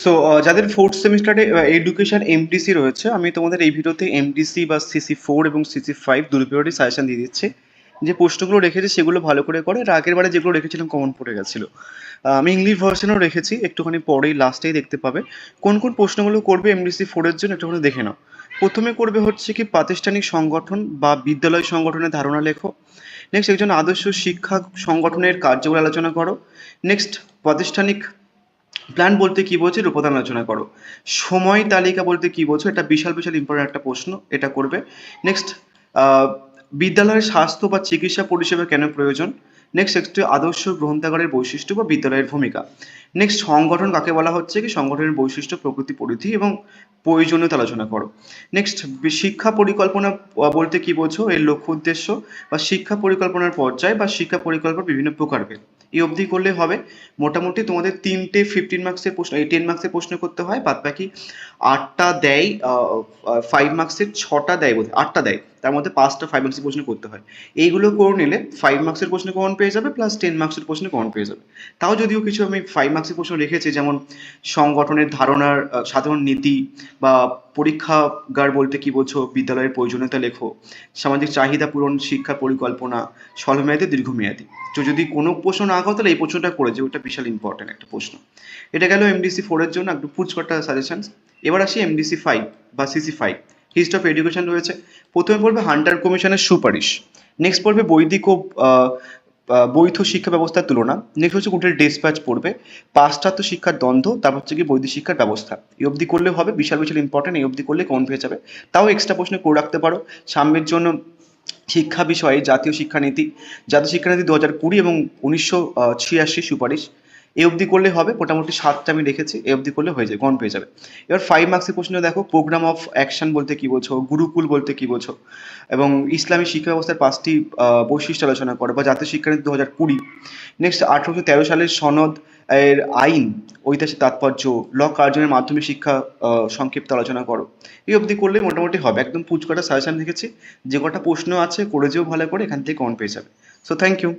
So যাদের fourth সেমিস্টারে education MDC রয়েছে, আমি তোমাদের এই ভিডিওতে এমডিসি বা সিসি 4 এবং সিসি 5 দুটো পিরিয়ডই সাজেশন দিয়ে দিচ্ছি। যে প্রশ্নগুলো রেখেছি সেগুলো ভালো করে করো, এর আগের বারে যেগুলো রেখেছিলাম কমন পড়ে গেছিলো। আমি ইংলিশ ভার্সনেও রেখেছি, একটুখানি পরেই লাস্টেই দেখতে পাবে কোন কোন প্রশ্নগুলো করবে এমডিসি 4-এর জন্য, একটুখানি দেখে নাও। প্রথমে করবে হচ্ছে কি প্রাতিষ্ঠানিক সংগঠন বা বিদ্যালয় সংগঠনের ধারণা লেখো। নেক্সট একজন আদর্শ শিক্ষা সংগঠনের কার্যবলী আলোচনা করো। নেক্সট প্রাতিষ্ঠানিক প্ল্যান বলতে কি বোঝো এর উপাদান আলোচনা করো। সময় তালিকা বলতে কি বোঝো, এটা বিশাল বিশাল ইম্পর্টেন্ট একটা প্রশ্ন, এটা করবে। নেক্সট বিদ্যালয়ের স্বাস্থ্য বা চিকিৎসা পরিষেবা কেন প্রয়োজন। নেক্সট একটি আদর্শ গ্রন্থাগারের বৈশিষ্ট্য বা বিদ্যালয়ের ভূমিকা। নেক্সট সংগঠন কাকে বলা হচ্ছে কি, সংগঠনের বৈশিষ্ট্য, প্রকৃতি, পরিধি এবং প্রয়োজনীয়তা আলোচনা করো। নেক্সট শিক্ষা পরিকল্পনা বলতে কি বোঝো, এর লক্ষ্য উদ্দেশ্য বা শিক্ষা পরিকল্পনার পর্যায় বা শিক্ষা পরিকল্পনার বিভিন্ন প্রকারভেদ। এই অবধি করলে হবে। মোটামুটি তোমাদের 3টে 15 মার্কসের প্রশ্ন, এই 10 মার্কসের প্রশ্ন করতে হয়, বাদ বাকি 8টা দেয়। 5 মার্কসের 6টা দেয়, বোধ 8টা দেয়, তার মধ্যে 5টা 5 মার্কসের প্রশ্ন করতে হয়। এইগুলো করে নিলে 5 মার্কসের প্রশ্ন কমন পেয়ে যাবে, প্লাস 10 মার্কসের প্রশ্ন কমন পেয়ে যাবে। তাও যদিও কিছু আমি 5 মার্কসের প্রশ্ন রেখেছি, যেমন সংগঠনের ধারণার সাধারণ নীতি, বা পরীক্ষাগার বলতে কি বোঝো, বিদ্যালয়ের প্রয়োজনীয়তা লেখো, সামাজিক চাহিদা পূরণ, শিক্ষা পরিকল্পনা, স্বল্পমেয়াদী, দীর্ঘমেয়াদী। তো যদি কোনো প্রশ্ন না করো তাহলে এই প্রশ্নটা করে যে, ওটা বিশাল ইম্পর্টেন্ট একটা প্রশ্ন। এটা গেল এমডিসি 4-এর জন্য একটু পুচকটা সাজেশন। এবার আসি এমডিসি 5 বা সিসি 5। হিস্ট্রি অফ এডুকেশন রয়েছে। প্রথমে পড়বে হান্টার কমিশনের সুপারিশ। নেক্সট পড়বে বৈদিক ও বৈধ শিক্ষা ব্যবস্থার তুলনা। নেক্সট হচ্ছে গুটের ডেসপ্যাচ পড়বে। পাশ্চাত্য শিক্ষার দ্বন্দ্ব, তারপর হচ্ছে কি বৈদিক শিক্ষার ব্যবস্থা। এই অবধি করলে হবে, বিশাল বিশাল ইম্পর্টেন্ট, এই অবধি করলে কমন পেয়ে যাবে। তাও এক্সট্রা প্রশ্ন করে রাখতে পারো সামনের জন্য। শিক্ষা বিষয়ে জাতীয় শিক্ষানীতি, জাতীয় শিক্ষানীতি 2020 এবং 1986 সুপারিশ। এই অবধি করলে হবে, মোটামুটি 7টা আমি রেখেছি, এই অবধি করলে হয়ে যাবে, কমন পেয়ে যাবে। এবার 5 মার্কসের প্রশ্ন দেখো, প্রোগ্রাম অফ অ্যাকশন বলতে কি বোঝো, গুরুকুল বলতে কি বোঝো, এবং ইসলামী শিক্ষা ব্যবস্থার 5টি বৈশিষ্ট্য আলোচনা করো, বা জাতীয় শিক্ষানীতি 2020। নেক্সট 1813 সালের সনদ এর আইন, ঐতিহাসিক তাৎপর্য, ল কার্জনের মাধ্যমিক শিক্ষা সংক্ষিপ্ত আলোচনা করো। এই অবধি করলে মোটামুটি হবে, একদম পুচকটা সাজেশন রেখেছি। যে কটা প্রশ্ন আছে করে যেও ভালো করে, এখান থেকে কমন পেয়ে যাবে। So thank you.